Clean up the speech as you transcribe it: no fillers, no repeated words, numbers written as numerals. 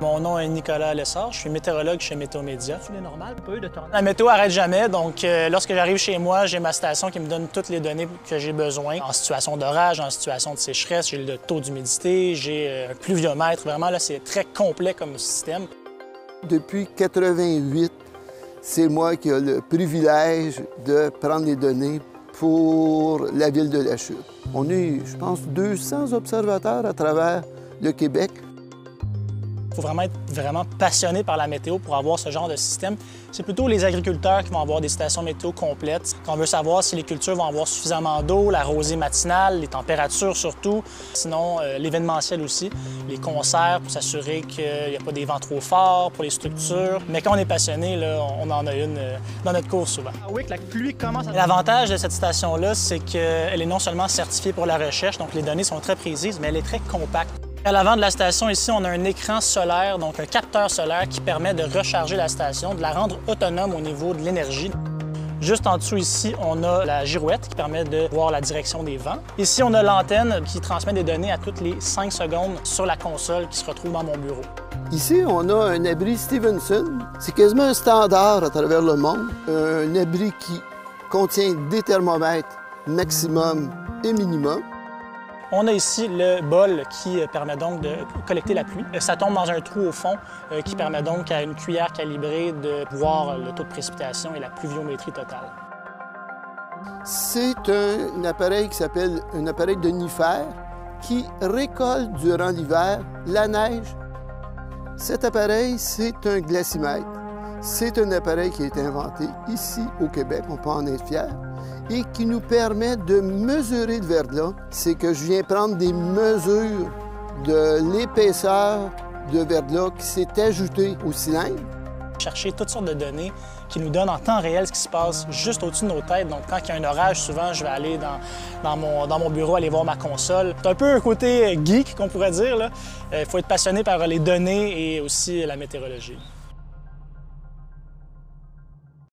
Mon nom est Nicolas Lessard, je suis météorologue chez Météo-Média. C'est normal, pas eu de tornade. La météo n'arrête jamais, donc lorsque j'arrive chez moi, j'ai ma station qui me donne toutes les données que j'ai besoin. En situation d'orage, en situation de sécheresse, j'ai le taux d'humidité, j'ai un pluviomètre. Vraiment, là, c'est très complet comme système. Depuis 1988, c'est moi qui ai le privilège de prendre les données pour la ville de La Chute. On est, je pense, 200 observateurs à travers le Québec. Il faut vraiment être passionné par la météo pour avoir ce genre de système. C'est plutôt les agriculteurs qui vont avoir des stations météo complètes. On veut savoir si les cultures vont avoir suffisamment d'eau, la rosée matinale, les températures surtout. Sinon, l'événementiel aussi, les concerts pour s'assurer qu'il n'y a pas des vents trop forts pour les structures. Mais quand on est passionné, là, on en a une dans notre cours souvent. Ah oui, que la pluie commence à... L'avantage de cette station-là, c'est qu'elle est non seulement certifiée pour la recherche, donc les données sont très précises, mais elle est très compacte. À l'avant de la station, ici, on a un écran solaire, donc un capteur solaire qui permet de recharger la station, de la rendre autonome au niveau de l'énergie. Juste en dessous, ici, on a la girouette qui permet de voir la direction des vents. Ici, on a l'antenne qui transmet des données à toutes les 5 secondes sur la console qui se retrouve dans mon bureau. Ici, on a un abri Stevenson. C'est quasiment un standard à travers le monde. Un abri qui contient des thermomètres maximum et minimum. On a ici le bol qui permet donc de collecter la pluie. Ça tombe dans un trou au fond qui permet donc à une cuillère calibrée de voir le taux de précipitation et la pluviométrie totale. C'est un appareil qui s'appelle un appareil de nifère qui récolte durant l'hiver la neige. Cet appareil, c'est un glacimètre. C'est un appareil qui a été inventé ici au Québec, on peut en être fier, et qui nous permet de mesurer le verglas. C'est que je viens prendre des mesures de l'épaisseur de verglas qui s'est ajoutée au cylindre. Chercher toutes sortes de données qui nous donnent en temps réel ce qui se passe juste au-dessus de nos têtes. Donc, quand il y a un orage, souvent, je vais aller dans mon bureau, aller voir ma console. C'est un peu un côté geek, qu'on pourrait dire. Il faut être passionné par les données et aussi la météorologie.